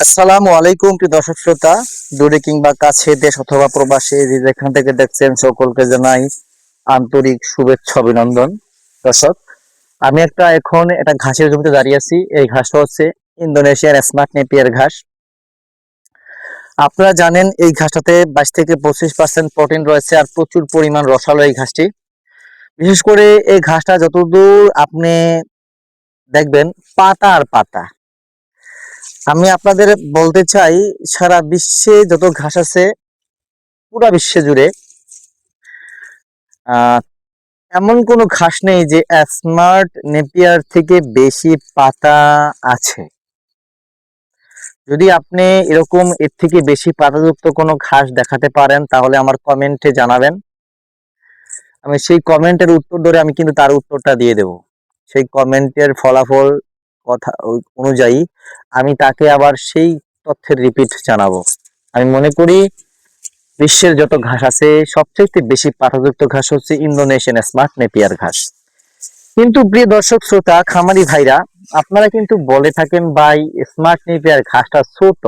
আসসালামু আলাইকুম প্রিয় দর্শক শ্রোতা, দূরে কিংবা কাছে, দেশ অথবা প্রবাসে যে যেখান থেকে দেখছেন সকলকে জানাই আন্তরিক শুভেচ্ছা অভিনন্দন। দর্শক, আমি এখন একটা ঘাসের জমিতে দাঁড়িয়ে আছি। এই ঘাসটা হচ্ছে ইন্দোনেশিয়ার স্মার্ট নেপিয়ার ঘাস। আপনারা জানেন এই ঘাসটাতে 22 থেকে 25% প্রোটিন রয়েছে আর প্রচুর পরিমাণ রসালো এই ঘাসটি। বিশেষ করে এই ঘাসটা যতদূর আপনি দেখবেন পাতা আর পাতা। আমি আপনাদের বলতে চাই, সারা বিশ্বে যত ঘাস আছে, পুরা বিশ্ব জুড়ে আহ এমন কোনো ঘাস নেই যে স্মার্ট নেপিয়ার থেকে বেশি পাতা আছে। যদি আপনি এরকম এর থেকে বেশি পাতাযুক্ত কোনো ঘাস দেখাতে পারেন তাহলে আমার কমেন্টে জানাবেন। আমি সেই কমেন্টের উত্তর ধরে আমি কিন্তু তার উত্তরটা দিয়ে দেব। সেই কমেন্টের ফলাফল কথা অনুযায়ী আমি তাকে আবার সেই তথ্যের রিপিট জানাবো। আমি মনে করি বিশ্বের যত ঘাস আছে সবচেয়ে বেশি পাতাযুক্ত ঘাস হচ্ছে ইন্দোনেশিয়ান স্মার্ট নেপিয়ার ঘাস। কিন্তু প্রিয় দর্শক শ্রোতা, খামারি ভাইরা, আপনারা কিন্তু বলে থাকেন ভাই স্মার্ট নেপিয়ার ঘাসটা ছোট।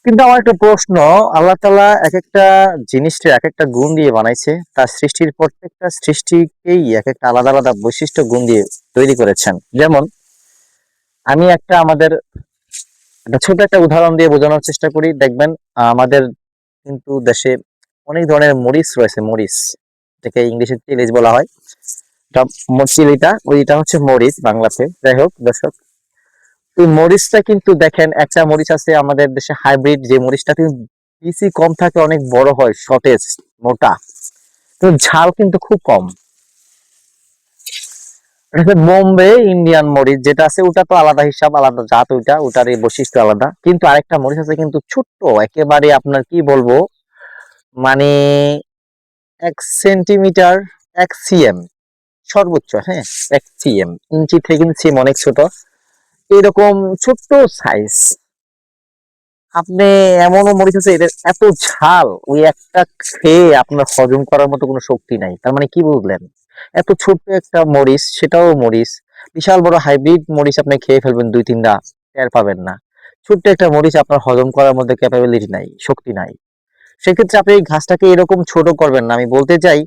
কিন্তু আমার একটা প্রশ্ন, আল্লাহ তাআলা এক একটা জিনিসকে এক একটা গুণ দিয়ে বানাইছে। তার সৃষ্টির প্রত্যেকটা সৃষ্টিকেই এক একটা আলাদা আলাদা বৈশিষ্ট্য গুণ দিয়ে তৈরি করেছেন। যেমন আমি আমাদের একটা ছোট একটা উদাহরণ দিয়ে বোঝানোর চেষ্টা করি। দেখবেন আমাদের কিন্তু দেশে অনেক ধরনের মরিচ রয়েছে। মরিচ, এটাকে ইংলিশে চিলিজ বলা হয়। চিলিটা ওইটা হচ্ছে মরিচ বাংলাতে। যাই হোক দর্শক, এই মরিচটা কিন্তু দেখেন, একটা মরিচ আছে আমাদের দেশে হাইব্রিড, যে মরিচটা কিন্তু বিচি কম থাকে, অনেক বড় হয়, সতেজ, মোটা, তো ঝাল কিন্তু খুব কম। এটা হচ্ছে বোম্বে ইন্ডিয়ান মরিচ যেটা আছে, ওটা তো আলাদা হিসাব, আলাদা জাত, ওটার এই বৈশিষ্ট্য আলাদা। কিন্তু আরেকটা মরিচ আছে কিন্তু ছোট্ট একেবারে, আপনার কি বলবো, মানে 1 সেন্টিমিটার, 1 সিএম সর্বোচ্চ, হ্যাঁ, 1 সিএম, ইঞ্চি থেকে কিন্তু সিএম অনেক ছোট, এরকম ছোট্ট সাইজ। আপনি এমনও মরিচ আছে এদের এত ঝাল, ওই একটা খেয়ে আপনার হজম করার মতো কোনো শক্তি নাই। তার মানে কি বুঝলেন? এত ছোট্ট একটা মরিচ, সেটাও মরিচ। বিশাল বড় হাইব্রিড মরিচ আপনি খেয়ে ফেলবেন 2-3টা, টের পাবেন না। ছোট্ট একটা মরিচ আপনার হজম করার মধ্যে ক্যাপাবিলিটি নাই, শক্তি নাই। সেক্ষেত্রে আপনি এই ঘাসটাকে এরকম ছোট করবেন না। আমি বলতে চাই,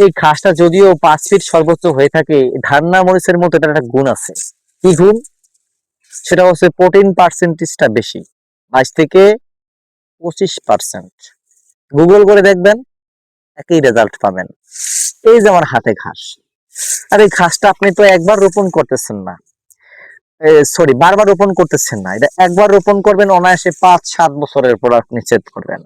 এই ঘাসটা যদিও 5 ফিট সর্বোচ্চ হয়ে থাকে, ধান্না মরিচের মতো এটার একটা গুণ আছে। কি গুণ? সেটা হচ্ছে প্রোটিন পার্সেন্টেজটা বেশি, 22 থেকে 25%। গুগল করে দেখবেন, একই রেজাল্ট পাবেন। এই যে আমার হাতে ঘাস, আর এই ঘাসটা আপনি তো একবার রোপণ করতেছেন না, সরি, বারবার রোপণ করতেছেন না, এটা একবার রোপণ করবেন, অনায়াসে 5-7 বছরের পর আপনি চেক করবেন।